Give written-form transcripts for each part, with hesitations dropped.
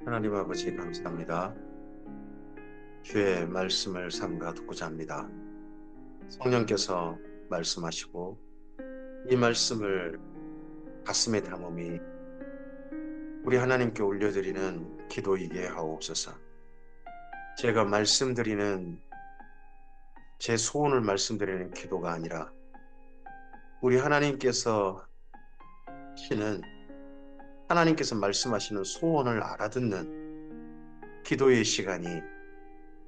하나님 아버지 감사합니다. 주의 말씀을 삼가 듣고자 합니다. 성령께서 말씀하시고 이 말씀을 가슴에 담음이 우리 하나님께 올려드리는 기도이게 하옵소서. 제가 말씀드리는 제 소원을 말씀드리는 기도가 아니라 우리 하나님께서 하시는 하나님께서 말씀하시는 소원을 알아듣는 기도의 시간이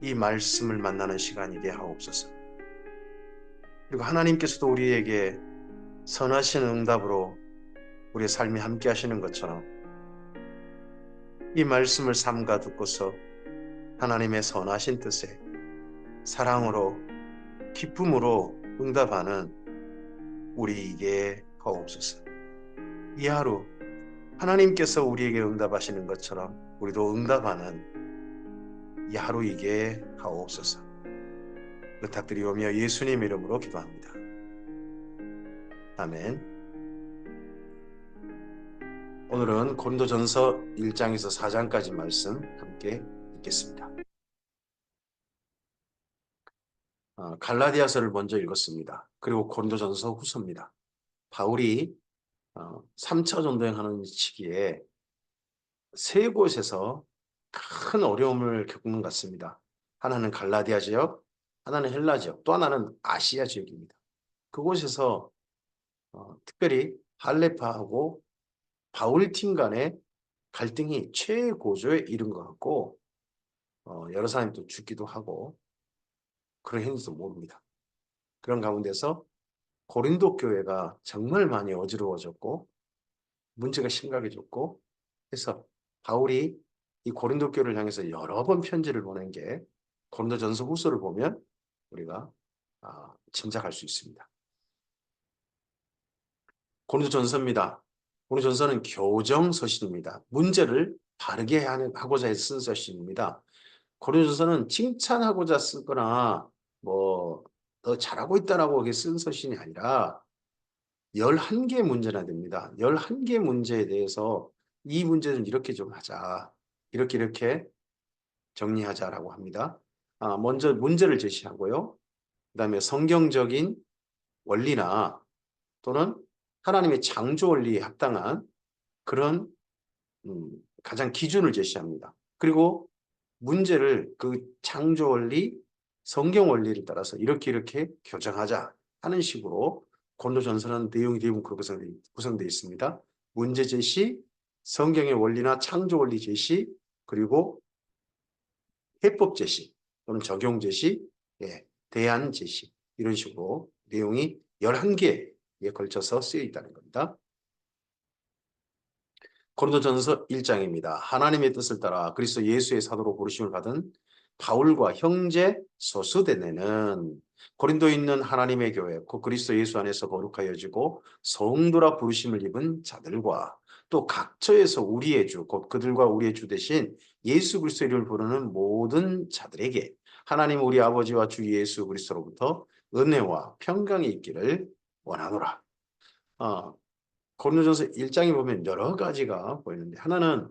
이 말씀을 만나는 시간이게 하옵소서. 그리고 하나님께서도 우리에게 선하신 응답으로 우리의 삶이 함께 하시는 것처럼 이 말씀을 삼가 듣고서 하나님의 선하신 뜻에 사랑으로 기쁨으로 응답하는 우리에게 하옵소서. 이 하루 하나님께서 우리에게 응답하시는 것처럼 우리도 응답하는 이 하루이게 하옵소서. 부탁드리오며 예수님 이름으로 기도합니다. 아멘. 오늘은 고린도전서 1장에서 4장까지 말씀 함께 읽겠습니다. 갈라디아서를 먼저 읽었습니다. 그리고 고린도전서 후서입니다. 바울이 3차 전도행하는 시기에 세 곳에서 큰 어려움을 겪는 것 같습니다. 하나는 갈라디아 지역, 하나는 헬라 지역, 또 하나는 아시아 지역입니다. 그곳에서 특별히 할레파하고 바울 팀 간의 갈등이 최고조에 이른 것 같고 여러 사람이 또 죽기도 하고 그런 행위도 모릅니다. 그런 가운데서 고린도 교회가 정말 많이 어지러워졌고 문제가 심각해졌고 해서 바울이 이 고린도 교회를 향해서 여러 번 편지를 보낸 게 고린도전서 후서를 보면 우리가 짐작할 수 있습니다. 고린도전서입니다. 고린도전서는 교정서신입니다. 문제를 바르게 하고자 해서 쓴 서신입니다. 고린도전서는 칭찬하고자 쓰거나 더 잘하고 있다라고 쓴 서신이 아니라 11개 문제나 됩니다. 11개 문제에 대해서 이 문제는 이렇게 좀 하자. 이렇게 정리하자라고 합니다. 먼저 문제를 제시하고요. 그 다음에 성경적인 원리나 또는 하나님의 창조 원리에 합당한 그런 가장 기준을 제시합니다. 그리고 문제를 그 창조 원리, 성경 원리를 따라서 이렇게 교정하자 하는 식으로 고린도전서는 내용이 대부분 그렇게 구성되어 있습니다. 문제 제시, 성경의 원리나 창조 원리 제시, 그리고 해법 제시 또는 적용 제시, 대안 제시 이런 식으로 내용이 11개에 걸쳐서 쓰여 있다는 겁니다. 고린도전서 1장입니다. 하나님의 뜻을 따라 그리스도 예수의 사도로 부르심을 받은 바울과 형제 소수대네는 고린도에 있는 하나님의 교회, 그 그리스도 예수 안에서 거룩하여지고 성도라 부르심을 입은 자들과 또 각처에서 우리의 주, 곧 그들과 우리의 주 대신 예수 그리스도 이름을 부르는 모든 자들에게 하나님 우리 아버지와 주 예수 그리스도로부터 은혜와 평강이 있기를 원하노라. 고린도전서 1장에 보면 여러 가지가 보이는데 하나는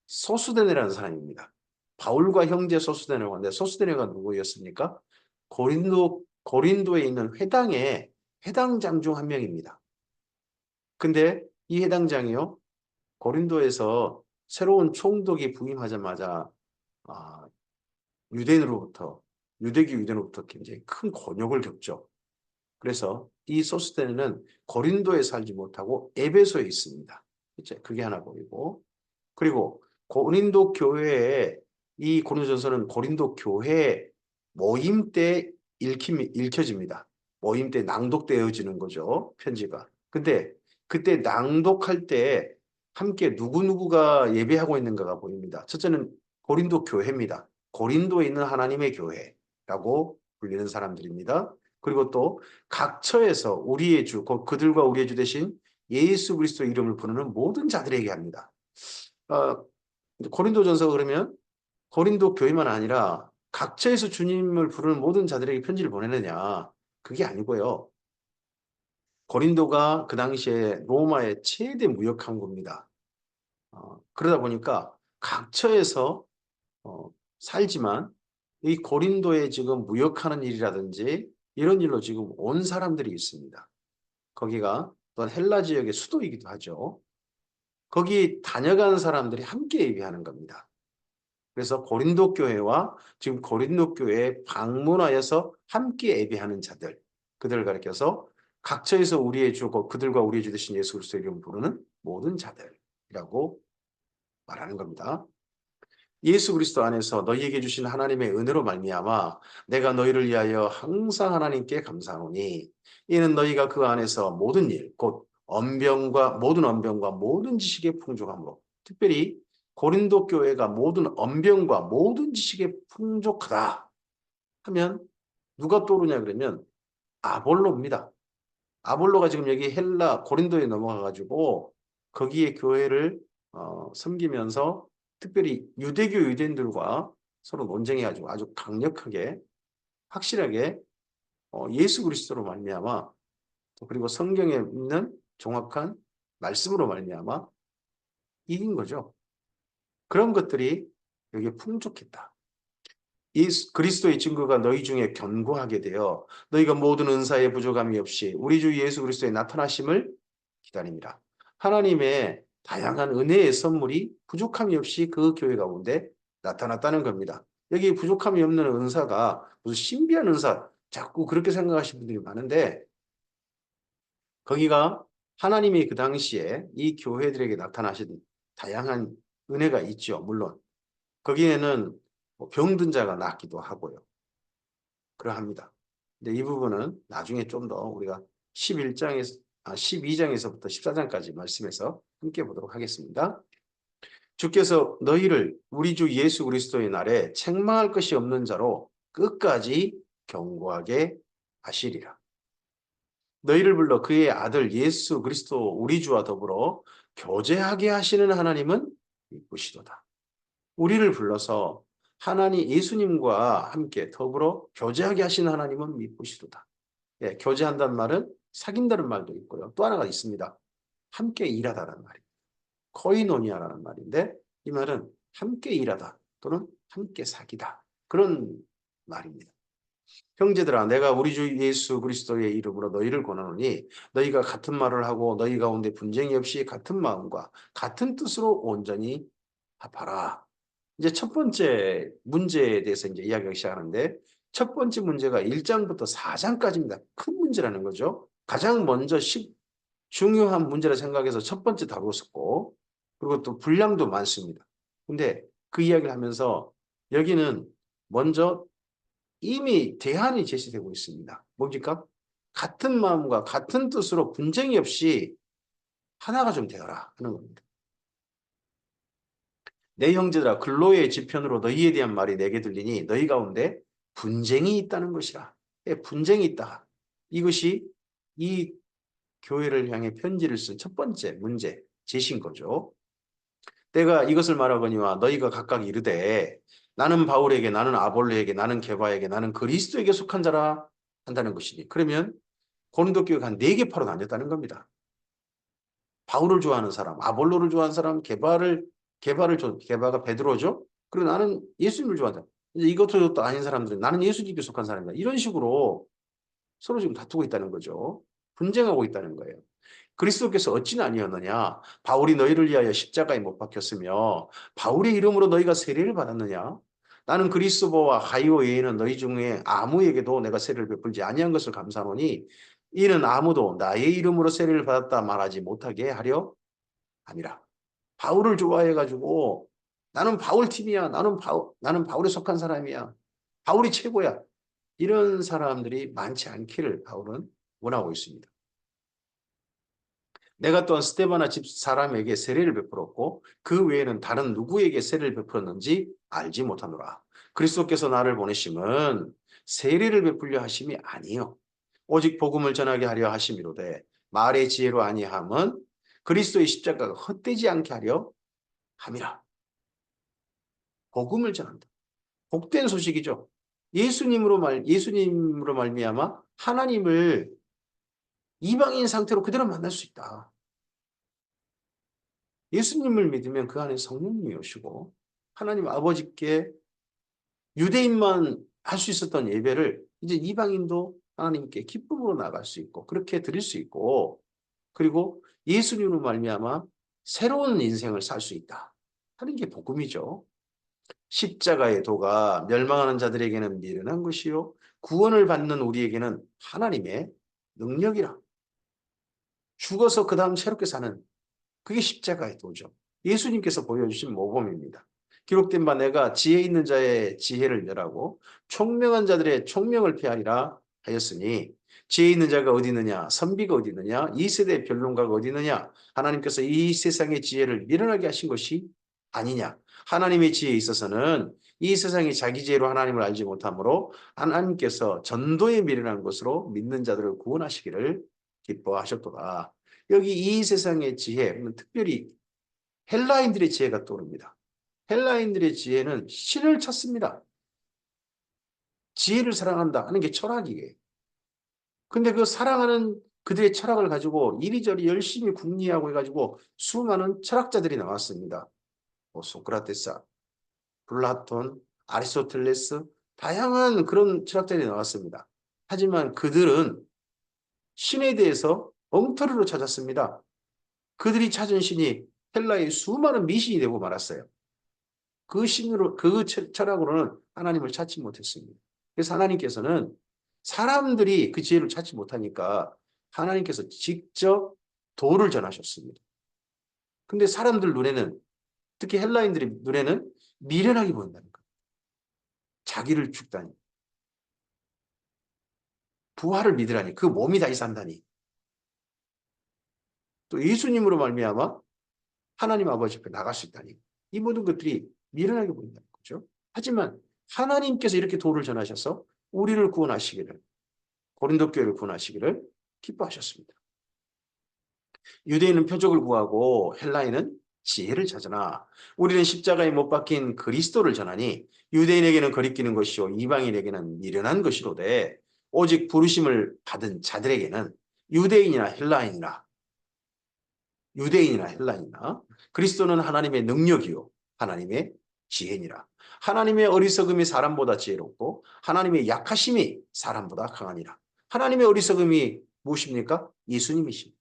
소수데네라는 사람입니다. 바울과 형제 소수데네가 있는데 소수데네가 누구였습니까? 고린도에 있는 회당의 회당장 중 한 명입니다. 근데 이 회당장이요 고린도에서 새로운 총독이 부임하자마자 유대인으로부터 굉장히 큰 곤욕을 겪죠. 그래서 이 소스테네는 고린도에 살지 못하고 에베소에 있습니다. 그렇죠? 그게 하나 보이고 그리고 고린도 교회에 이 고린도전서는 고린도 교회 모임 때 읽혀집니다. 모임 때 낭독되어지는 거죠. 편지가. 근데 그때 낭독할 때 함께 누구누구가 예배하고 있는가가 보입니다. 첫째는 고린도 교회입니다. 고린도에 있는 하나님의 교회라고 불리는 사람들입니다. 그리고 또 각처에서 우리의 주, 그들과 우리의 주 대신 예수 그리스도 이름을 부르는 모든 자들에게 합니다. 고린도전서 그러면 고린도 교회만 아니라 각처에서 주님을 부르는 모든 자들에게 편지를 보내느냐? 그게 아니고요. 고린도가 그 당시에 로마의 최대 무역 항구입니다. 그러다 보니까 각처에서 살지만 이 고린도에 지금 무역하는 일이라든지 이런 일로 지금 온 사람들이 있습니다. 거기가 또한 헬라 지역의 수도이기도 하죠. 거기 다녀간 사람들이 함께 예배하는 겁니다. 그래서 고린도 교회와 지금 고린도 교회에 방문하여서 함께 예배하는 자들, 그들을 가리켜서 각처에서 우리의 주고 그들과 우리의 주 되신 예수 그리스도의 이름 부르는 모든 자들이라고 말하는 겁니다. 예수 그리스도 안에서 너희에게 주신 하나님의 은혜로 말미암아 내가 너희를 위하여 항상 하나님께 감사하노니 이는 너희가 그 안에서 모든 일, 곧 모든 언병과 모든 지식의 풍족함으로, 특별히 고린도 교회가 모든 언병과 모든 지식에 풍족하다 하면 누가 떠오르냐 그러면 아볼로입니다. 아볼로가 지금 여기 헬라 고린도에 넘어가 가지고 거기에 교회를 섬기면서 특별히 유대교 유대인들과 서로 논쟁해가지고 아주 강력하게 확실하게 예수 그리스도로 말미암아, 그리고 성경에 있는 정확한 말씀으로 말미암아 이긴 거죠. 그런 것들이 여기에 풍족했다. 이 그리스도의 증거가 너희 중에 견고하게 되어 너희가 모든 은사의 부족함이 없이 우리 주 예수 그리스도의 나타나심을 기다립니다. 하나님의 다양한 은혜의 선물이 부족함이 없이 그 교회 가운데 나타났다는 겁니다. 여기 부족함이 없는 은사가 무슨 신비한 은사, 자꾸 그렇게 생각하시는 분들이 많은데, 거기가 하나님이 그 당시에 이 교회들에게 나타나신 다양한 은혜가 있죠. 물론 거기에는 병든 자가 낫기도 하고요. 그러합니다. 근데 이 부분은 나중에 좀 더 우리가 12장에서부터 14장까지 말씀해서 함께 보도록 하겠습니다. 주께서 너희를 우리 주 예수 그리스도의 날에 책망할 것이 없는 자로 끝까지 경고하게 하시리라. 너희를 불러 그의 아들 예수 그리스도 우리 주와 더불어 교제하게 하시는 하나님은 이쁘시도다. 우리를 불러서 하나님 예수님과 함께 더불어 교제하게 하시는 하나님은 미쁘시도다. 예, 교제한다는 말은 사귄다는 말도 있고요. 또 하나가 있습니다. 함께 일하다라는 말입니다. 코이노니아라는 말인데 이 말은 함께 일하다 또는 함께 사귀다 그런 말입니다. 형제들아 내가 우리 주 예수 그리스도의 이름으로 너희를 권하노니 너희가 같은 말을 하고 너희 가운데 분쟁이 없이 같은 마음과 같은 뜻으로 온전히 합하라. 이제 첫 번째 문제에 대해서 이제 이야기하기 시작하는데 첫 번째 문제가 1장부터 4장까지입니다. 큰 문제라는 거죠. 가장 먼저 중요한 문제라 생각해서 첫 번째 다뤘었고 그리고 또 분량도 많습니다. 근데 그 이야기를 하면서 여기는 먼저 이미 대안이 제시되고 있습니다. 뭡니까? 같은 마음과 같은 뜻으로 분쟁이 없이 하나가 좀 되어라 하는 겁니다. 내 형제들아 근로의 지편으로 너희에 대한 말이 내게 들리니 너희 가운데 분쟁이 있다는 것이라. 예, 분쟁이 있다. 이것이 이 교회를 향해 편지를 쓴 첫 번째 문제 제시인 거죠. 내가 이것을 말하거니와 너희가 각각 이르되 나는 바울에게 나는 아볼로에게 나는 게바에게 나는 그리스도에게 속한 자라 한다는 것이니. 그러면 고린도 교회가 한 4개파로 나뉘었다는 겁니다. 바울을 좋아하는 사람, 아볼로를 좋아하는 사람, 게바가 베드로죠. 그리고 나는 예수님을 좋아한다. 이제 이것도 저것도 아닌 사람들은 나는 예수님께 속한 사람이다. 이런 식으로 서로 지금 다투고 있다는 거죠. 분쟁하고 있다는 거예요. 그리스도께서 어찌나 아니었느냐? 바울이 너희를 위하여 십자가에 못 박혔으며 바울의 이름으로 너희가 세례를 받았느냐? 나는 그리스도와 가이오 외에는 너희 중에 아무에게도 내가 세례를 베풀지 아니한 것을 감사하노니 이는 아무도 나의 이름으로 세례를 받았다 말하지 못하게 하려 함이라. 바울을 좋아해가지고 나는 바울 팀이야. 나는 바울에 속한 사람이야. 바울이 최고야. 이런 사람들이 많지 않기를 바울은 원하고 있습니다. 내가 또한 스데바나 집 사람에게 세례를 베풀었고 그 외에는 다른 누구에게 세례를 베풀었는지 알지 못하노라. 그리스도께서 나를 보내심은 세례를 베풀려 하심이 아니요 오직 복음을 전하게 하려 하심이로되 말의 지혜로 아니함은 그리스도의 십자가가 헛되지 않게 하려 함이라. 복음을 전한다. 복된 소식이죠. 예수님으로 말미암아 하나님을 이방인 상태로 그대로 만날 수 있다. 예수님을 믿으면 그 안에 성령님이 오시고 하나님 아버지께 유대인만 할 수 있었던 예배를 이제 이방인도 하나님께 기쁨으로 나갈 수 있고 그렇게 드릴 수 있고 그리고 예수님으로 말미암아 새로운 인생을 살 수 있다 하는 게 복음이죠. 십자가의 도가 멸망하는 자들에게는 미련한 것이요 구원을 받는 우리에게는 하나님의 능력이라. 죽어서 그 다음 새롭게 사는 그게 십자가의 도죠. 예수님께서 보여주신 모범입니다. 기록된 바 내가 지혜 있는 자의 지혜를 멸하고 총명한 자들의 총명을 폐하리라 하였으니 지혜 있는 자가 어디 있느냐 선비가 어디 있느냐 이 세대의 변론가가 어디 있느냐 하나님께서 이 세상의 지혜를 미련하게 하신 것이 아니냐. 하나님의 지혜에 있어서는 이 세상이 자기 지혜로 하나님을 알지 못하므로 하나님께서 전도에 미련한 것으로 믿는 자들을 구원하시기를 기뻐하셨도다. 여기 이 세상의 지혜, 특별히 헬라인들의 지혜가 떠오릅니다. 헬라인들의 지혜는 신을 찾습니다. 지혜를 사랑한다 하는 게 철학이에요. 근데 그 사랑하는 그들의 철학을 가지고 이리저리 열심히 궁리하고 해가지고 수많은 철학자들이 나왔습니다. 소크라테스, 플라톤, 아리스토텔레스, 다양한 그런 철학자들이 나왔습니다. 하지만 그들은 신에 대해서 엉터리로 찾았습니다. 그들이 찾은 신이 헬라의 수많은 미신이 되고 말았어요. 그 신으로, 그 철학으로는 하나님을 찾지 못했습니다. 그래서 하나님께서는 사람들이 그 지혜를 찾지 못하니까 하나님께서 직접 도를 전하셨습니다. 근데 사람들 눈에는, 특히 헬라인들의 눈에는 미련하게 보인다는 거예요. 자기를 죽다니. 부활을 믿으라니. 그 몸이 다시 산다니. 또 예수님으로 말미암아 하나님 아버지 앞에 나갈 수 있다니. 이 모든 것들이 미련하게 보인다는 거죠. 하지만 하나님께서 이렇게 도를 전하셔서 우리를 구원하시기를, 고린도 교회를 구원하시기를 기뻐하셨습니다. 유대인은 표적을 구하고 헬라인은 지혜를 찾으나 우리는 십자가에 못 박힌 그리스도를 전하니 유대인에게는 거리끼는 것이요 이방인에게는 미련한 것이로되 오직 부르심을 받은 자들에게는 유대인이나 헬라인이나 그리스도는 하나님의 능력이요 하나님의 지혜니라. 하나님의 어리석음이 사람보다 지혜롭고 하나님의 약하심이 사람보다 강하니라. 하나님의 어리석음이 무엇입니까? 예수님이십니다.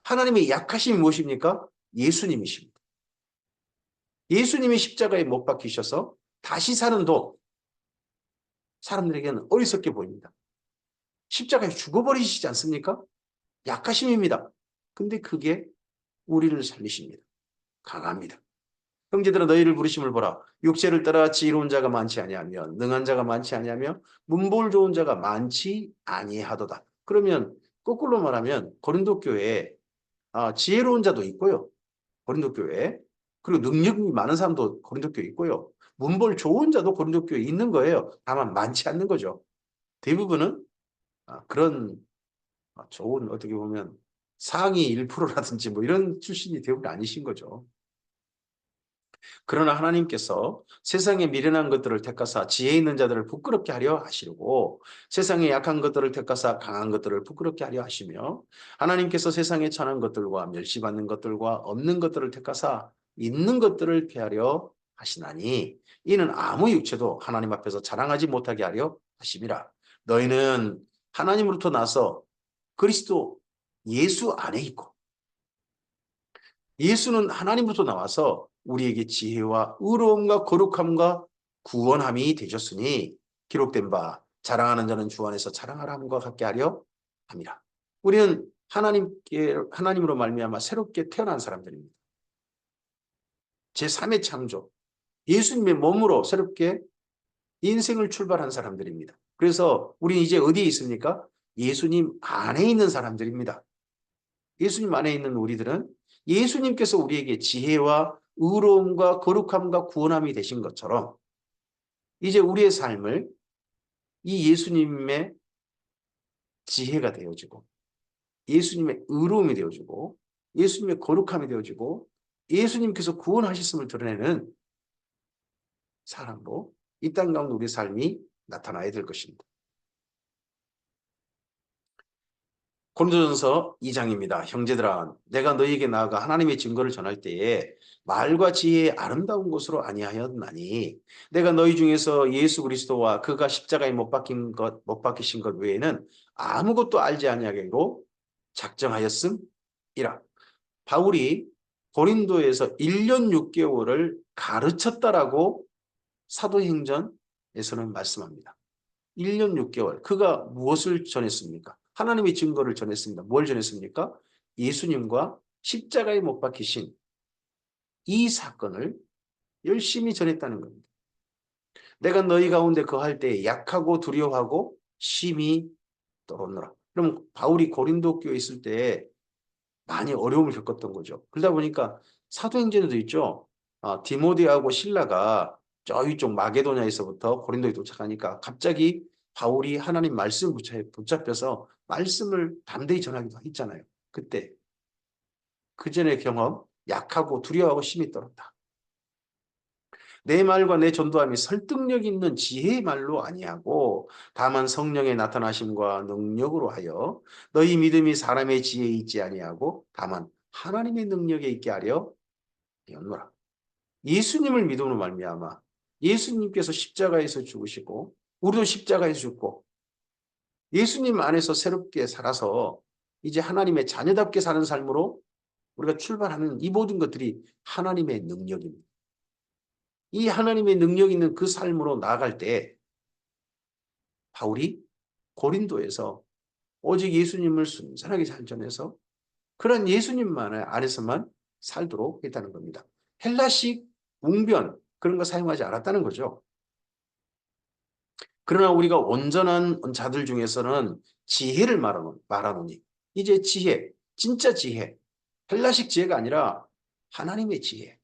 하나님의 약하심이 무엇입니까? 예수님이십니다. 예수님이 십자가에 못 박히셔서 다시 사는 도 사람들에게는 어리석게 보입니다. 십자가에 죽어버리시지 않습니까? 약하심입니다. 근데 그게 우리를 살리십니다. 강합니다. 형제들아 너희를 부르심을 보라. 육체를 따라 지혜로운 자가 많지 아니하며 능한 자가 많지 아니하며 문볼 좋은 자가 많지 아니하도다. 그러면 거꾸로 말하면 고린도 교회에 지혜로운 자도 있고요. 고린도 교회에. 그리고 능력이 많은 사람도 고린도 교회에 있고요. 문볼 좋은 자도 고린도 교회에 있는 거예요. 다만 많지 않는 거죠. 대부분은 그런 좋은 어떻게 보면 상위 1%라든지 뭐 이런 출신이 대부분 아니신 거죠. 그러나 하나님께서 세상에 미련한 것들을 택하사 지혜 있는 자들을 부끄럽게 하려 하시고 세상에 약한 것들을 택하사 강한 것들을 부끄럽게 하려 하시며 하나님께서 세상에 천한 것들과 멸시받는 것들과 없는 것들을 택하사 있는 것들을 피하려 하시나니 이는 아무 육체도 하나님 앞에서 자랑하지 못하게 하려 하심이라. 너희는 하나님으로부터 나서 그리스도 예수 안에 있고 예수는 하나님부터 나와서 우리에게 지혜와 의로움과 거룩함과 구원함이 되셨으니 기록된 바 자랑하는 자는 주 안에서 자랑하라 함과 같게 하려 함이라. 우리는 하나님으로 말미암아 새롭게 태어난 사람들입니다. 제3의 창조, 예수님의 몸으로 새롭게 인생을 출발한 사람들입니다. 그래서 우리는 이제 어디에 있습니까? 예수님 안에 있는 사람들입니다. 예수님 안에 있는 우리들은 예수님께서 우리에게 지혜와 의로움과 거룩함과 구원함이 되신 것처럼 이제 우리의 삶을 이 예수님의 지혜가 되어지고 예수님의 의로움이 되어지고 예수님의 거룩함이 되어지고 예수님께서 구원하셨음을 드러내는 사람으로 이 땅 가운데 우리의 삶이 나타나야 될 것입니다. 고린도전서 2장입니다. 형제들아, 내가 너희에게 나아가 하나님의 증거를 전할 때에 말과 지혜의 아름다운 것으로 아니하였나니 내가 너희 중에서 예수 그리스도와 그가 십자가에 못 박히신 것 외에는 아무것도 알지 아니하기로 작정하였음이라. 바울이 고린도에서 1년 6개월을 가르쳤다라고 사도행전에서는 말씀합니다. 1년 6개월. 그가 무엇을 전했습니까? 하나님의 증거를 전했습니다. 뭘 전했습니까? 예수님과 십자가에 못 박히신 이 사건을 열심히 전했다는 겁니다. 내가 너희 가운데 거할 때 약하고 두려워하고 심히 떨었노라. 그럼 바울이 고린도 교회에 있을 때 많이 어려움을 겪었던 거죠. 그러다 보니까 사도행전에도 있죠. 디모데하고 실라가 저 위쪽 마게도냐에서부터 고린도에 도착하니까 갑자기 바울이 하나님 말씀 붙잡혀서 말씀을 담대히 전하기도 했잖아요. 그때 그 전의 경험, 약하고 두려워하고 심히 떨었다. 내 말과 내 전도함이 설득력 있는 지혜의 말로 아니하고 다만 성령의 나타나심과 능력으로 하여 너희 믿음이 사람의 지혜에 있지 아니하고 다만 하나님의 능력에 있게 하려 하였노라. 예수님을 믿음으로 말미암아 예수님께서 십자가에서 죽으시고 우리도 십자가에서 죽고 예수님 안에서 새롭게 살아서 이제 하나님의 자녀답게 사는 삶으로 우리가 출발하는 이 모든 것들이 하나님의 능력입니다. 이 하나님의 능력 있는 그 삶으로 나아갈 때 바울이 고린도에서 오직 예수님을 순전하게 잘 전해서 그런 예수님만 안에서만 살도록 했다는 겁니다. 헬라식 웅변 그런 거 사용하지 않았다는 거죠. 그러나 우리가 온전한 자들 중에서는 지혜를 말하노니 이제 지혜, 진짜 지혜, 헬라식 지혜가 아니라 하나님의 지혜,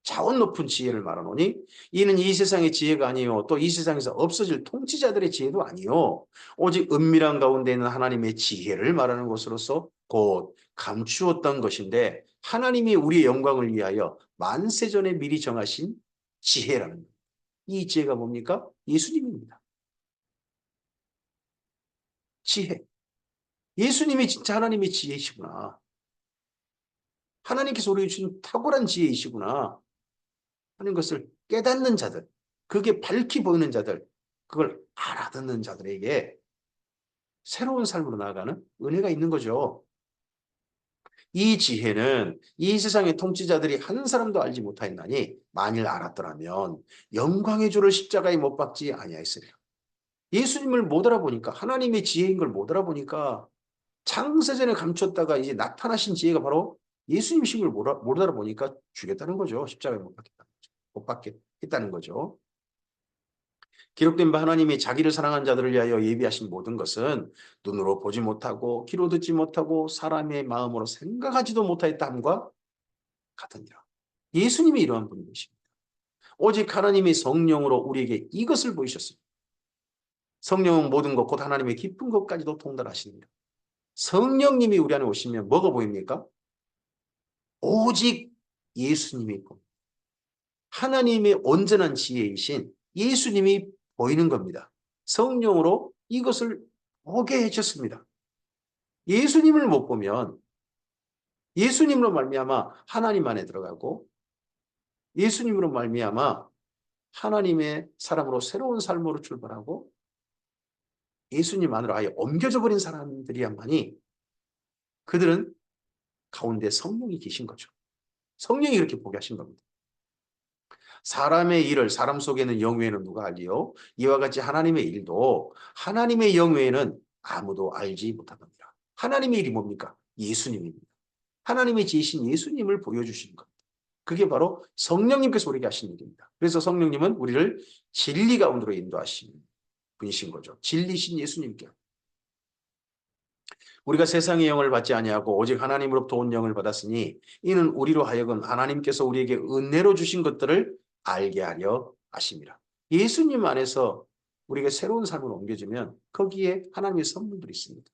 차원 높은 지혜를 말하노니 이는 이 세상의 지혜가 아니요 또 이 세상에서 없어질 통치자들의 지혜도 아니요 오직 은밀한 가운데 있는 하나님의 지혜를 말하는 것으로서 곧 감추었던 것인데 하나님이 우리의 영광을 위하여 만세전에 미리 정하신 지혜라는 겁니다. 이 지혜가 뭡니까? 예수님입니다. 지혜. 예수님이 진짜 하나님의 지혜이시구나. 하나님께서 우리에게 주신 탁월한 지혜이시구나 하는 것을 깨닫는 자들, 그게 밝히 보이는 자들, 그걸 알아듣는 자들에게 새로운 삶으로 나아가는 은혜가 있는 거죠. 이 지혜는 이 세상의 통치자들이 한 사람도 알지 못하였나니 만일 알았더라면 영광의 주를 십자가에 못 박지 아니하였으리라. 예수님을 못 알아보니까 하나님의 지혜인 걸 못 알아보니까 창세전에 감췄다가 이제 나타나신 지혜가 바로 예수님이신 걸 못 알아보니까 죽였다는 거죠. 십자가에 못 박게 했다는 거죠. 기록된 바 하나님이 자기를 사랑한 자들을 위하여 예비하신 모든 것은 눈으로 보지 못하고 귀로 듣지 못하고 사람의 마음으로 생각하지도 못하였다함과 같으니라. 예수님이 이러한 분이십니다. 오직 하나님이 성령으로 우리에게 이것을 보이셨습니다. 성령은 모든 것 곧 하나님의 깊은 것까지도 통달하십니다. 성령님이 우리 안에 오시면 뭐가 보입니까? 오직 예수님이 있고 하나님의 온전한 지혜이신 예수님이 보이는 겁니다. 성령으로 이것을 보게 해주셨습니다. 예수님을 못 보면 예수님으로 말미암아 하나님 안에 들어가고 예수님으로 말미암아 하나님의 사람으로 새로운 삶으로 출발하고 예수님 안으로 아예 옮겨져 버린 사람들이야만이 그들은 가운데 성령이 계신 거죠. 성령이 그렇게 보게 하신 겁니다. 사람의 일을 사람 속에는 영 외에는 누가 알리요? 이와 같이 하나님의 일도 하나님의 영 외에는 아무도 알지 못합니다. 하나님의 일이 뭡니까? 예수님입니다. 하나님의 지으신 예수님을 보여주시는 겁니다. 그게 바로 성령님께서 우리에게 하신 일입니다. 그래서 성령님은 우리를 진리 가운데로 인도하시는 분이신 거죠. 진리신 예수님께. 우리가 세상의 영을 받지 아니하고 오직 하나님으로부터 온 영을 받았으니 이는 우리로 하여금 하나님께서 우리에게 은혜로 주신 것들을 알게 하려 하심이라. 예수님 안에서 우리가 새로운 삶을 옮겨주면 거기에 하나님의 선물들이 있습니다.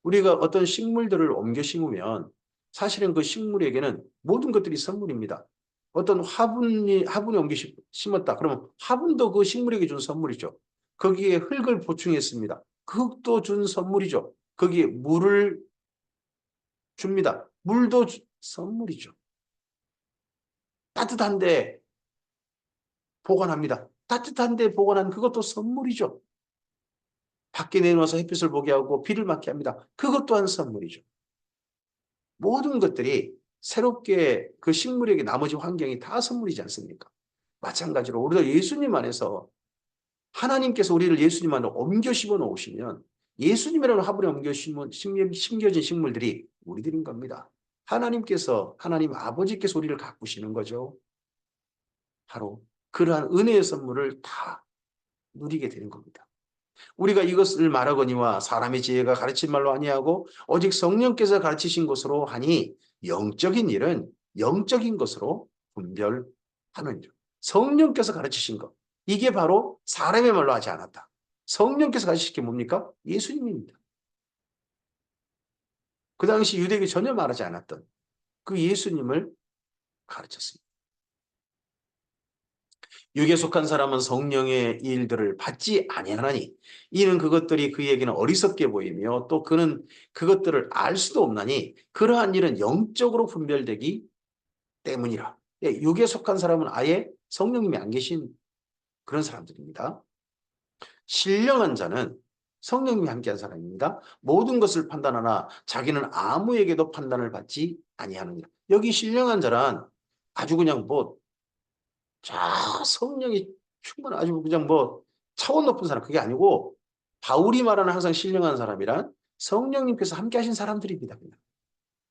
우리가 어떤 식물들을 옮겨 심으면 사실은 그 식물에게는 모든 것들이 선물입니다. 어떤 화분이 옮겨 심었다. 그러면 화분도 그 식물에게 준 선물이죠. 거기에 흙을 보충했습니다. 그 흙도 준 선물이죠. 거기에 물을 줍니다. 물도 선물이죠. 따뜻한데 보관합니다. 따뜻한데 보관한 그것도 선물이죠. 밖에 내놓아서 햇빛을 보게 하고 비를 맞게 합니다. 그것 또한 선물이죠. 모든 것들이 새롭게 그 식물에게 나머지 환경이 다 선물이지 않습니까? 마찬가지로 우리도 예수님 안에서 하나님께서 우리를 예수님 안으로 옮겨 심어 놓으시면 예수님이라는 화분에 옮겨 심겨진 식물들이 우리들인 겁니다. 하나님께서 하나님 아버지께서 우리를 가꾸시는 거죠. 바로 그러한 은혜의 선물을 다 누리게 되는 겁니다. 우리가 이것을 말하거니와 사람의 지혜가 가르친 말로 아니하고 오직 성령께서 가르치신 것으로 하니 영적인 일은 영적인 것으로 분별하느니라. 성령께서 가르치신 것. 이게 바로 사람의 말로 하지 않았다. 성령께서 가르치신 게 뭡니까? 예수님입니다. 그 당시 유대인이 전혀 말하지 않았던 그 예수님을 가르쳤습니다. 육에 속한 사람은 성령의 일들을 받지 아니하나니 이는 그것들이 그에게는 어리석게 보이며 또 그는 그것들을 알 수도 없나니 그러한 일은 영적으로 분별되기 때문이라. 육에 속한 사람은 아예 성령님이 안 계신 그런 사람들입니다. 신령한 자는 성령님이 함께한 사람입니다. 모든 것을 판단하나 자기는 아무에게도 판단을 받지 아니하느니라. 여기 신령한 자란 아주 그냥 성령이 충분한 아주 그냥 차원 높은 사람 그게 아니고 바울이 말하는 항상 신령한 사람이란 성령님께서 함께 하신 사람들입니다.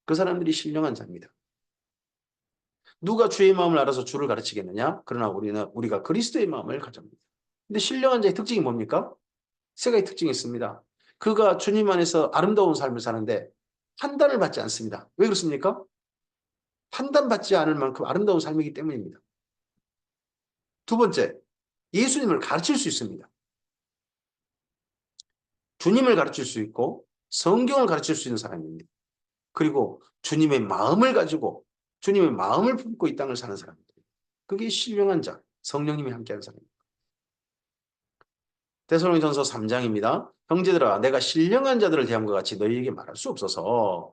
그 사람들이 신령한 자입니다. 누가 주의 마음을 알아서 주를 가르치겠느냐? 그러나 우리가 그리스도의 마음을 가집니다. 근데 신령한 자의 특징이 뭡니까? 세 가지 특징이 있습니다. 그가 주님 안에서 아름다운 삶을 사는데 판단을 받지 않습니다. 왜 그렇습니까? 판단받지 않을 만큼 아름다운 삶이기 때문입니다. 두 번째, 예수님을 가르칠 수 있습니다. 주님을 가르칠 수 있고 성경을 가르칠 수 있는 사람입니다. 그리고 주님의 마음을 가지고 주님의 마음을 품고 이 땅을 사는 사람입니다. 그게 신령한 자, 성령님이 함께하는 사람입니다. 데살로니가전서 3장입니다. 형제들아 내가 신령한 자들을 대함과 같이 너희에게 말할 수 없어서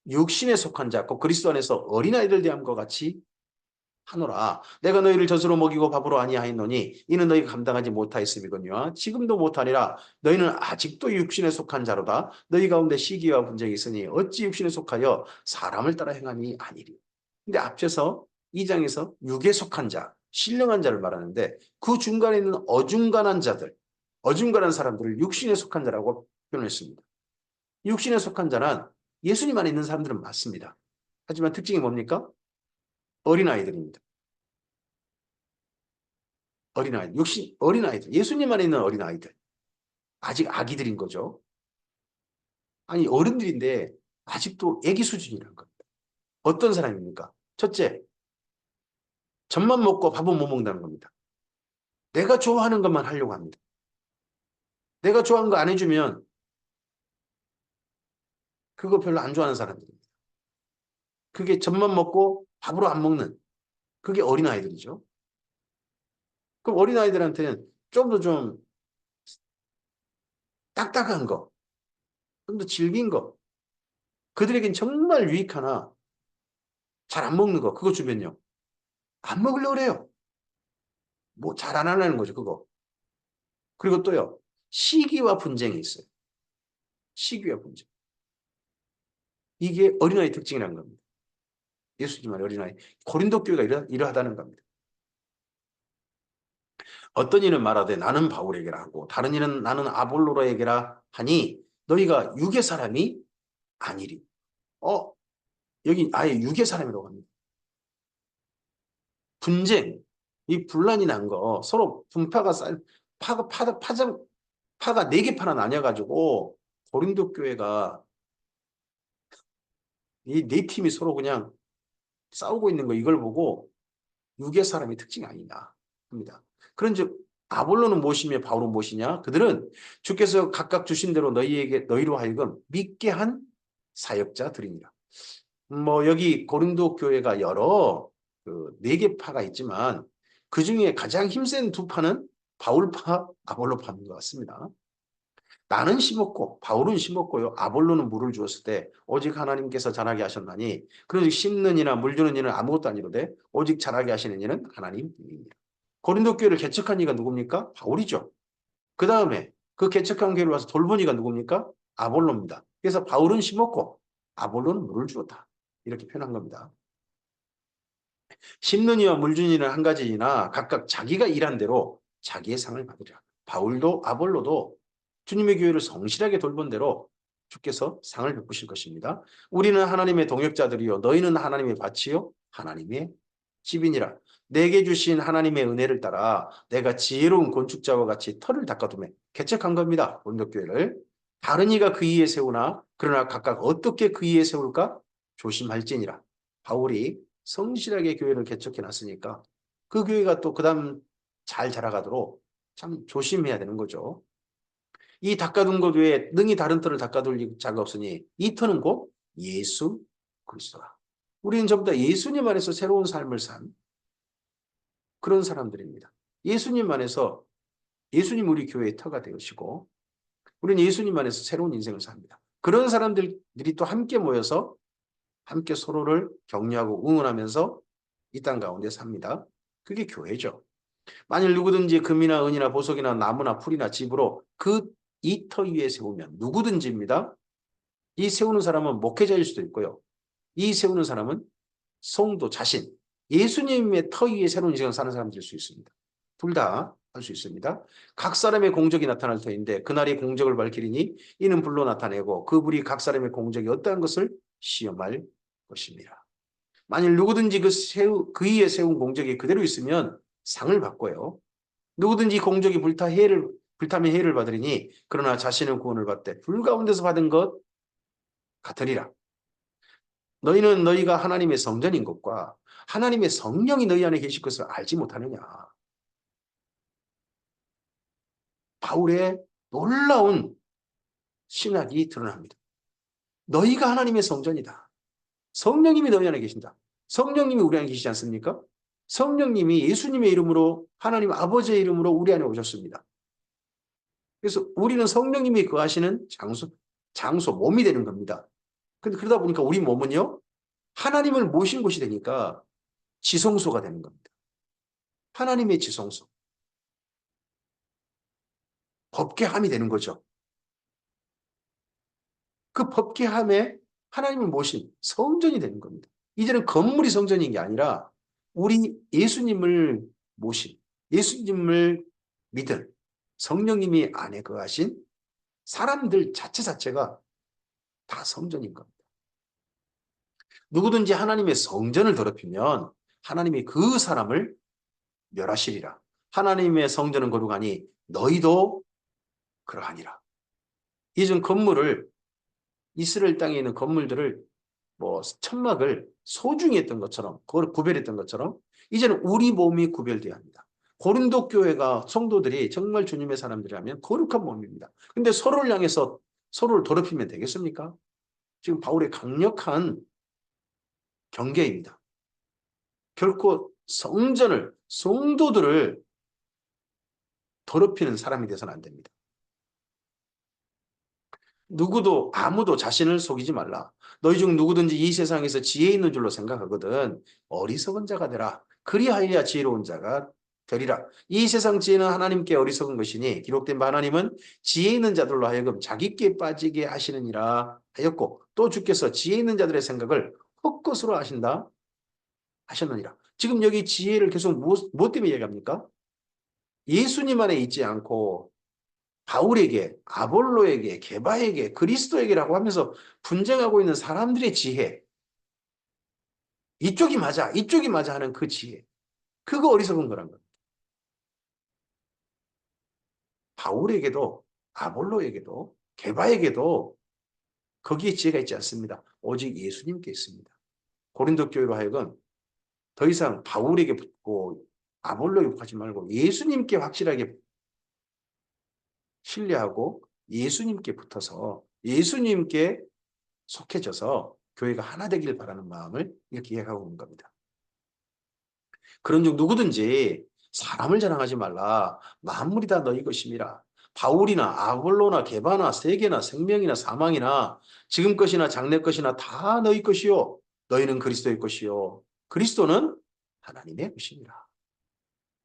육신에 속한 자, 곧 그리스도 안에서 어린아이들 대함과 같이 하노라. 내가 너희를 젖으로 먹이고 밥으로 아니하였노니 이는 너희가 감당하지 못하였음이거니와 지금도 못하니라. 너희는 아직도 육신에 속한 자로다. 너희 가운데 시기와 분쟁이 있으니 어찌 육신에 속하여 사람을 따라 행하니 아니리. 근데 앞에서 2장에서 육에 속한 자, 신령한 자를 말하는데 그 중간에 있는 어중간한 자들, 어중간한 사람들을 육신에 속한 자라고 표현했습니다. 육신에 속한 자는 예수님 안에 있는 사람들은 맞습니다. 하지만 특징이 뭡니까? 어린아이들입니다. 어린아이들, 어린아이들, 예수님 안에 있는 어린아이들. 아직 아기들인 거죠. 아니, 어른들인데 아직도 애기 수준이라는 겁니다. 어떤 사람입니까? 첫째, 젖만 먹고 밥은 못 먹는다는 겁니다. 내가 좋아하는 것만 하려고 합니다. 내가 좋아하는 거 안 해주면 그거 별로 안 좋아하는 사람들입니다. 그게 젖만 먹고 밥으로 안 먹는 그게 어린아이들이죠. 그럼 어린아이들한테는 좀 딱딱한 거, 좀 더 질긴 거, 그들에겐 정말 유익하나 잘 안 먹는 거, 그거 주면요. 안 먹으려고 그래요. 잘 안 하려는 거죠, 그거. 그리고 또요, 시기와 분쟁이 있어요. 시기와 분쟁. 이게 어린아이 특징이라는 겁니다. 예수님의 어린아이. 고린도 교회가 이러하다는 겁니다. 어떤 이는 말하되 나는 바울에게라 하고 다른 이는 나는 아볼로라에게라 하니 너희가 육의 사람이 아니리. 여기 아예 육의 사람이라고 합니다. 분쟁, 이 분란이 난 거 서로 분파가 파가 4개 파나 나뉘어가지고 고린도 교회가 이 4팀이 서로 그냥 싸우고 있는 거 이걸 보고 육의 사람의 특징이 아니다 합니다. 그런즉 아볼로는 무엇이며 바울은 무엇이냐? 그들은 주께서 각각 주신 대로 너희로 하여금 믿게 한 사역자들이니라. 여기 고린도 교회가 여러 4개 파가 있지만 그 중에 가장 힘센 2파는 바울파, 아볼로파인 것 같습니다. 나는 심었고 바울은 심었고요. 아볼로는 물을 주었을 때 오직 하나님께서 자라게 하셨나니 그러니 심는 이나 물 주는 이는 아무것도 아니로되 오직 자라게 하시는 이는 하나님이니라. 고린도 교회를 개척한 이가 누굽니까? 바울이죠. 그 다음에 그 개척한 교회를 와서 돌본 이가 누굽니까? 아볼로입니다. 그래서 바울은 심었고 아볼로는 물을 주었다. 이렇게 표현한 겁니다. 심는 이와 물 주는 이는 한 가지이나 각각 자기가 일한 대로 자기의 상을 받으리라. 바울도 아볼로도 주님의 교회를 성실하게 돌본 대로 주께서 상을 베푸실 것입니다. 우리는 하나님의 동역자들이요 너희는 하나님의 밭이요 하나님의 집이니라. 내게 주신 하나님의 은혜를 따라 내가 지혜로운 건축자와 같이 터를 닦아두매 개척한 겁니다. 원덕교회를. 다른 이가 그 위에 세우나 그러나 각각 어떻게 그 위에 세울까 조심할지니라. 바울이 성실하게 교회를 개척해 놨으니까 그 교회가 또 그다음 잘 자라가도록 참 조심해야 되는 거죠. 이 닦아둔 것 외에 능히 다른 터를 닦아둘 자가 없으니 이 터는 곧 예수 그리스도라. 우리는 전부 다 예수님 안에서 새로운 삶을 산 그런 사람들입니다. 예수님 안에서 예수님 우리 교회의 터가 되시고 우리는 예수님 안에서 새로운 인생을 삽니다. 그런 사람들이 또 함께 모여서 함께 서로를 격려하고 응원하면서 이 땅 가운데 삽니다. 그게 교회죠. 만일 누구든지 금이나 은이나 보석이나 나무나 풀이나 집으로 그 이 터 위에 세우면 누구든지입니다. 이 세우는 사람은 목회자일 수도 있고요. 이 세우는 사람은 성도 자신, 예수님의 터 위에 새로운 인생을 사는 사람들일 수 있습니다. 둘 다 할 수 있습니다. 각 사람의 공적이 나타날 터인데 그날이 공적을 밝히리니 이는 불로 나타내고 그 불이 각 사람의 공적이 어떠한 것을 시험할 것입니다. 만일 누구든지 그 위에 세운 공적이 그대로 있으면 상을 받고요. 누구든지 공적이 불타면 해를 받으리니 그러나 자신은 구원을 받되 불 가운데서 받은 것 같으리라. 너희는 너희가 하나님의 성전인 것과 하나님의 성령이 너희 안에 계실 것을 알지 못하느냐. 바울의 놀라운 신학이 드러납니다. 너희가 하나님의 성전이다. 성령님이 너희 안에 계신다. 성령님이 우리 안에 계시지 않습니까? 성령님이 예수님의 이름으로 하나님 아버지의 이름으로 우리 안에 오셨습니다. 그래서 우리는 성령님이 거하시는 장소, 몸이 되는 겁니다. 근데 그러다 보니까 우리 몸은요, 하나님을 모신 곳이 되니까 지성소가 되는 겁니다. 하나님의 지성소. 법궤함이 되는 거죠. 그 법궤함에 하나님을 모신 성전이 되는 겁니다. 이제는 건물이 성전인 게 아니라 우리 예수님을 모신, 예수님을 믿은 성령님이 안에 거하신 사람들 자체가 다 성전인 겁니다. 누구든지 하나님의 성전을 더럽히면 하나님이 그 사람을 멸하시리라. 하나님의 성전은 거룩하니 너희도 그러하니라. 이전 건물을 이스라엘 땅에 있는 건물들을 뭐 천막을 소중히 했던 것처럼 그걸 구별했던 것처럼 이제는 우리 몸이 구별되어야 합니다. 고린도 교회가 성도들이 정말 주님의 사람들이라면 거룩한 몸입니다. 근데 서로를 향해서 서로를 더럽히면 되겠습니까? 지금 바울의 강력한 경계입니다. 결코 성도들을 더럽히는 사람이 돼서는 안 됩니다. 아무도 자신을 속이지 말라. 너희 중 누구든지 이 세상에서 지혜 있는 줄로 생각하거든 어리석은 자가 되라. 그리하여야 지혜로운 자가 되리라. 이 세상 지혜는 하나님께 어리석은 것이니 기록된 바 하나님은 지혜 있는 자들로 하여금 자기께 빠지게 하시느니라 하였고 또 주께서 지혜 있는 자들의 생각을 헛것으로 하셨느니라. 지금 여기 지혜를 계속 무엇 때문에 얘기합니까? 예수님 안에 있지 않고 바울에게, 아볼로에게, 게바에게, 그리스도에게라고 하면서 분쟁하고 있는 사람들의 지혜. 이쪽이 맞아 하는 그 지혜. 그거 어리석은 거란 거예요. 바울에게도, 아볼로에게도, 게바에게도 거기에 지혜가 있지 않습니다. 오직 예수님께 있습니다. 고린도 교회로 하여금 더 이상 바울에게 붙고 아볼로에게 붙지 말고 예수님께 확실하게 신뢰하고 예수님께 붙어서 예수님께 속해져서 교회가 하나 되기를 바라는 마음을 이렇게 이해하고 있는 겁니다. 그런즉 누구든지 사람을 자랑하지 말라. 만물이 다 너희 것임이라. 바울이나 아볼로나 게바나 세계나 생명이나 사망이나 지금 것이나 장래 것이나 다 너희 것이요. 너희는 그리스도의 것이요. 그리스도는 하나님의 것입니다.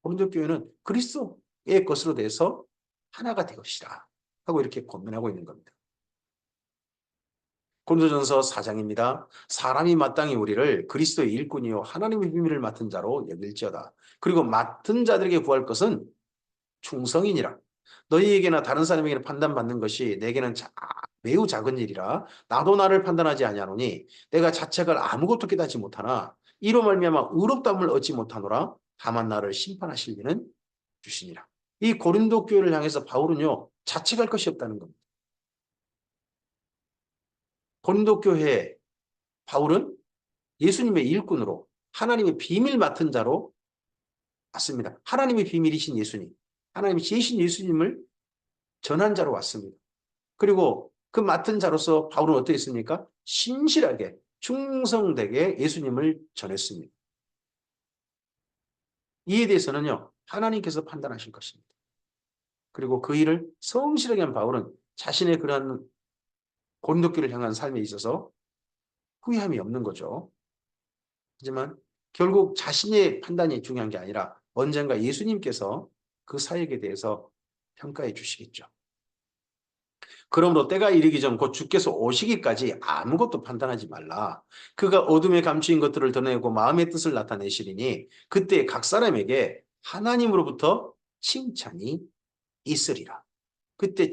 고린도 교회는 그리스도의 것으로 대해서 하나가 되것이라 하고 이렇게 권면하고 있는 겁니다. 고린도전서 4장입니다. 사람이 마땅히 우리를 그리스도의 일꾼이요 하나님의 비밀을 맡은 자로 여길지어다. 그리고 맡은 자들에게 구할 것은 충성이니라. 너희에게나 다른 사람에게는 판단받는 것이 내게는 매우 작은 일이라. 나도 나를 판단하지 아니하노니 내가 자책을 아무것도 깨닫지 못하나 이로 말미암아 의롭다함을 얻지 못하노라. 다만 나를 심판하실 이는 주시니라. 이 고린도 교회를 향해서 바울은요 자책할 것이 없다는 겁니다. 고린도 교회에 바울은 예수님의 일꾼으로 하나님의 비밀 맡은 자로 왔습니다. 하나님의 비밀이신 예수님, 하나님이 지으신 예수님을 전한 자로 왔습니다. 그리고 그 맡은 자로서 바울은 어떻게 했습니까? 신실하게 충성되게 예수님을 전했습니다. 이에 대해서는요 하나님께서 판단하실 것입니다. 그리고 그 일을 성실하게 한 바울은 자신의 그러한 고린도 교회를 향한 삶에 있어서 후회함이 없는 거죠. 하지만 결국 자신의 판단이 중요한 게 아니라 언젠가 예수님께서 그 사역에 대해서 평가해 주시겠죠. 그러므로 때가 이르기 전 곧 주께서 오시기까지 아무것도 판단하지 말라. 그가 어둠에 감추인 것들을 드러내고 마음의 뜻을 나타내시리니 그때 각 사람에게 하나님으로부터 칭찬이 있으리라. 그때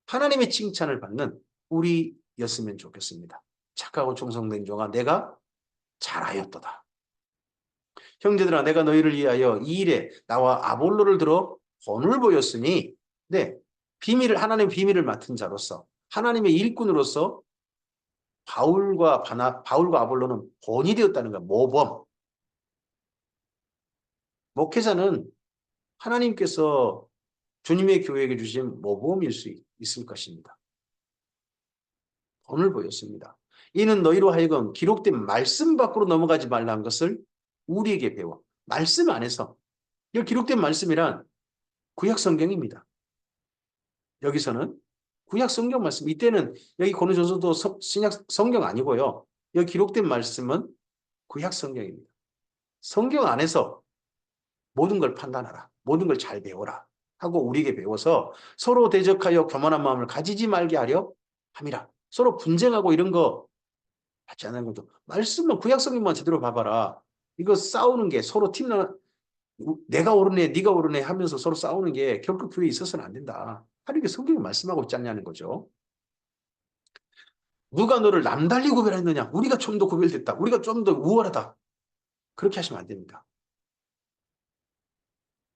하나님의 칭찬을 받는 우리였으면 좋겠습니다. 착하고 충성된 종아 내가 잘하였도다. 형제들아 내가 너희를 위하여 이 일에 나와 아볼로를 들어 본을 보였으니 네, 하나님의 비밀을 맡은 자로서 하나님의 일꾼으로서 바울과 아볼로는 본이 되었다는 거야. 모범. 목회자는 하나님께서 주님의 교회에게 주신 모범일 수 있을 것입니다. 본을 보였습니다. 이는 너희로 하여금 기록된 말씀 밖으로 넘어가지 말라는 것을 우리에게 배워. 말씀 안에서. 이 기록된 말씀이란 구약 성경입니다. 여기서는 구약 성경 말씀. 이때는 여기 고린도전서도 신약 성경 아니고요. 여기 기록된 말씀은 구약 성경입니다. 성경 안에서 모든 걸 판단하라. 모든 걸 잘 배워라. 하고 우리에게 배워서 서로 대적하여 교만한 마음을 가지지 말게 하려 함이라. 서로 분쟁하고 이런 거 하지 않는 것도 말씀만 구약 성경만 제대로 봐봐라. 이거 싸우는 게 서로 내가 옳으네 네가 옳으네 하면서 서로 싸우는 게 결코 교회에 있어서는 안 된다. 하나님께 성경이 말씀하고 있지 않냐는 거죠. 누가 너를 남달리 구별했느냐. 우리가 좀 더 구별됐다. 우리가 좀 더 우월하다. 그렇게 하시면 안 됩니다.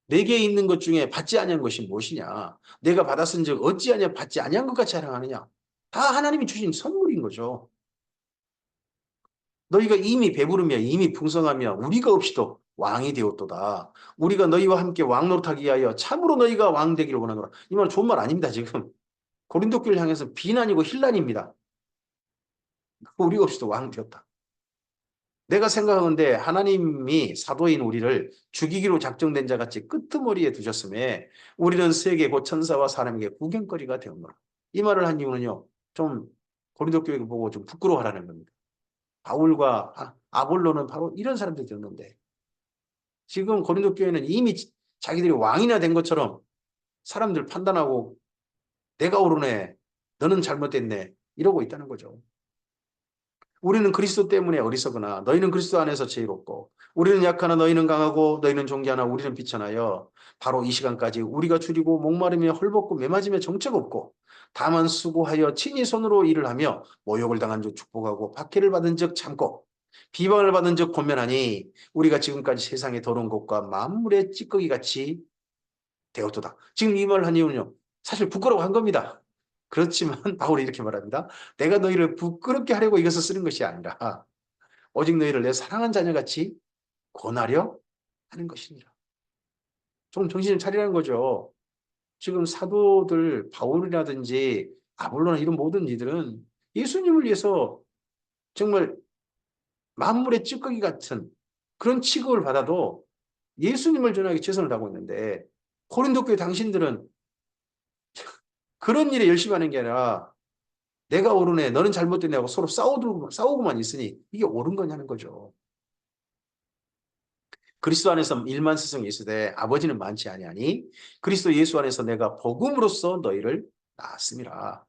내게 있는 것 중에 받지 아니한 것이 무엇이냐. 내가 받았은즉 어찌하냐 받지 아니한 것 같이 자랑하느냐. 다 하나님이 주신 선물인 거죠. 너희가 이미 배부르며 이미 풍성하며 우리가 없이도 왕이 되었도다. 우리가 너희와 함께 왕 노릇하기 위하여 참으로 너희가 왕 되기를 원하노라. 이 말은 좋은 말 아닙니다. 지금 고린도 교회를 향해서 비난이고 힐난입니다. 우리가 없이도 왕 되었다. 내가 생각하는데 하나님이 사도인 우리를 죽이기로 작정된 자 같이 끄트머리에 두셨음에 우리는 세계 곧 천사와 사람에게 구경거리가 되었노라. 이 말을 한 이유는요. 좀 고린도 교회 보고 좀 부끄러워하라는 겁니다. 바울과 아볼로는 바로 이런 사람들이었는데 지금 고린도 교회는 이미 자기들이 왕이나 된 것처럼 사람들 판단하고 내가 옳으네, 너는 잘못됐네 이러고 있다는 거죠. 우리는 그리스도 때문에 어리석으나 너희는 그리스도 안에서 지혜롭고 우리는 약하나 너희는 강하고 너희는 존귀하나 우리는 비천하여 바로 이 시간까지 우리가 줄이고 목마르며 헐벗고 매맞으며 정책 없고 다만 수고하여 친히 손으로 일을 하며 모욕을 당한 즉 축복하고 박해를 받은 즉 참고 비방을 받은 즉 권면하니 우리가 지금까지 세상의 더러운 것과 만물의 찌꺼기 같이 되었도다. 지금 이 말을 한 이유는요. 사실 부끄러워한 겁니다. 그렇지만 바울이 이렇게 말합니다. 내가 너희를 부끄럽게 하려고 이것을 쓰는 것이 아니라 오직 너희를 내 사랑한 자녀같이 권하려 하는 것이니라. 좀 정신을 차리라는 거죠. 지금 사도들 바울이라든지 아볼로나 이런 모든 이들은 예수님을 위해서 정말 만물의 찌꺼기 같은 그런 취급을 받아도 예수님을 전하기 최선을 다하고 있는데 고린도 교회 당신들은 그런 일에 열심히 하는 게 아니라 내가 옳으네, 너는 잘못됐네 하고 서로 싸우고만 있으니 이게 옳은 거냐는 거죠. 그리스도 안에서 일만 스승이 있으되 아버지는 많지 아니하니 그리스도 예수 안에서 내가 복음으로써 너희를 낳았음이라.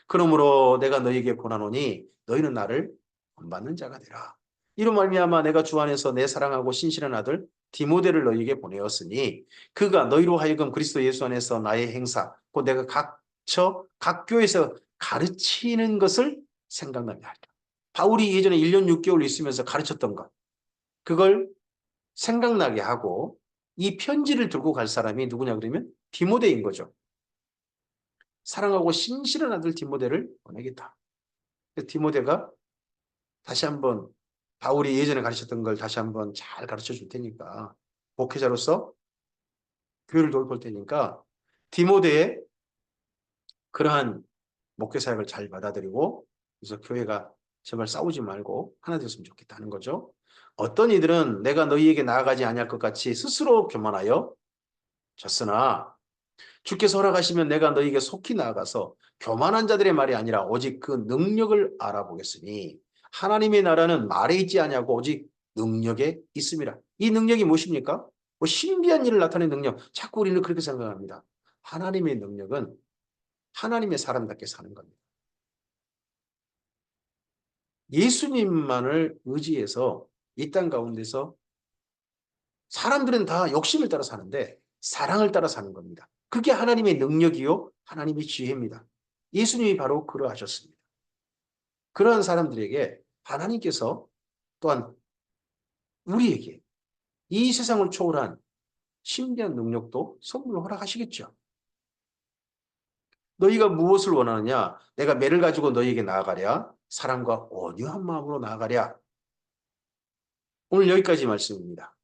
그러므로 내가 너희에게 권하노니 너희는 나를 본받는 자가 되라. 이로 말미암아 내가 주 안에서 내 사랑하고 신실한 아들 디모데를 너희에게 보내었으니 그가 너희로 하여금 그리스도 예수 안에서 나의 행사 곧 내가 각 교회에서 가르치는 것을 생각나게 하리라. 바울이 예전에 1년 6개월 있으면서 가르쳤던 것, 그걸 생각나게 하고 이 편지를 들고 갈 사람이 누구냐 그러면 디모데인 거죠. 사랑하고 신실한 아들 디모데를 보내겠다. 디모데가 다시 한번 바울이 예전에 가르쳤던 걸 다시 한번 잘 가르쳐 줄 테니까, 목회자로서 교회를 돌볼 테니까 디모데의 그러한 목회 사역을 잘 받아들이고, 그래서 교회가 제발 싸우지 말고 하나 되었으면 좋겠다는 거죠. 어떤 이들은 내가 너희에게 나아가지 아니할 것 같이 스스로 교만하여 졌으나 주께서 허락하시면 내가 너희에게 속히 나아가서 교만한 자들의 말이 아니라 오직 그 능력을 알아보겠으니 하나님의 나라는 말에 있지 아니하고 오직 능력에 있습니다. 이 능력이 무엇입니까? 뭐 신비한 일을 나타내는 능력. 자꾸 우리는 그렇게 생각합니다. 하나님의 능력은 하나님의 사람답게 사는 겁니다. 예수님만을 의지해서 이 땅 가운데서 사람들은 다 욕심을 따라 사는데 사랑을 따라 사는 겁니다. 그게 하나님의 능력이요, 하나님의 지혜입니다. 예수님이 바로 그러하셨습니다. 그러한 사람들에게 하나님께서 또한 우리에게 이 세상을 초월한 신비한 능력도 선물로 허락하시겠죠. 너희가 무엇을 원하느냐? 내가 매를 가지고 너희에게 나아가랴? 사랑과 온유한 마음으로 나아가랴? 오늘 여기까지 말씀입니다.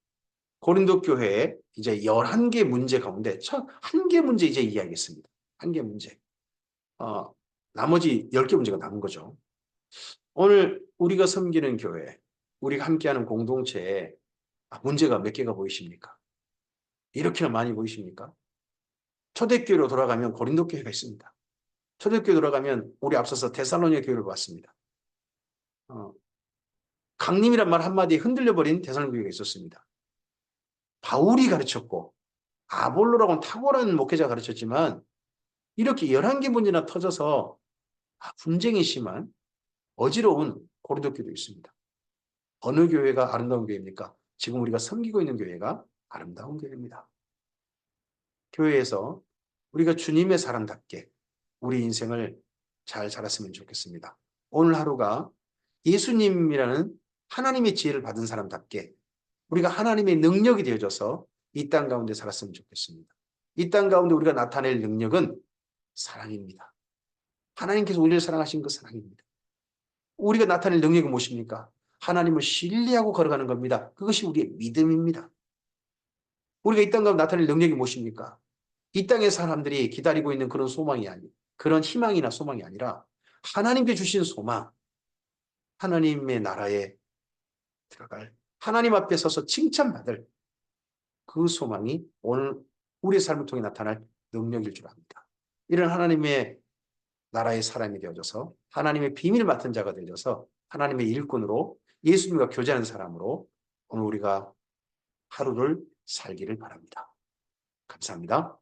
고린도 교회에 이제 11개 문제 가운데 한 개 문제 이제 이야기했습니다. 한 개 문제. 나머지 10개 문제가 남은 거죠. 오늘 우리가 섬기는 교회, 우리가 함께하는 공동체에 문제가 몇 개가 보이십니까? 이렇게나 많이 보이십니까? 초대교회로 돌아가면 고린도 교회가 있습니다. 초대교회 돌아가면 우리 앞서서 데살로니가 교회를 봤습니다. 강림이란 말 한마디에 흔들려버린 데살로니가 교회가 있었습니다. 바울이 가르쳤고 아볼로라고는 탁월한 목회자가 가르쳤지만 이렇게 11개 문제나 터져서 분쟁이 심한 어지러운 고린도 교회도 있습니다. 어느 교회가 아름다운 교회입니까? 지금 우리가 섬기고 있는 교회가 아름다운 교회입니다. 교회에서 우리가 주님의 사람답게 우리 인생을 잘 살았으면 좋겠습니다. 오늘 하루가 예수님이라는 하나님의 지혜를 받은 사람답게 우리가 하나님의 능력이 되어져서 이 땅 가운데 살았으면 좋겠습니다. 이 땅 가운데 우리가 나타낼 능력은 사랑입니다. 하나님께서 우리를 사랑하신 그 사랑입니다. 우리가 나타낼 능력이 무엇입니까? 하나님을 신뢰하고 걸어가는 겁니다. 그것이 우리의 믿음입니다. 우리가 이 땅 가운데 나타낼 능력이 무엇입니까? 이 땅의 사람들이 기다리고 있는 그런 소망이 아니, 그런 희망이나 소망이 아니라 하나님께 주신 소망, 하나님의 나라에 들어갈, 하나님 앞에 서서 칭찬받을 그 소망이 오늘 우리의 삶을 통해 나타날 능력일 줄 압니다. 이런 하나님의 나라의 사람이 되어져서 하나님의 비밀을 맡은 자가 되어져서 하나님의 일꾼으로 예수님과 교제하는 사람으로 오늘 우리가 하루를 살기를 바랍니다. 감사합니다.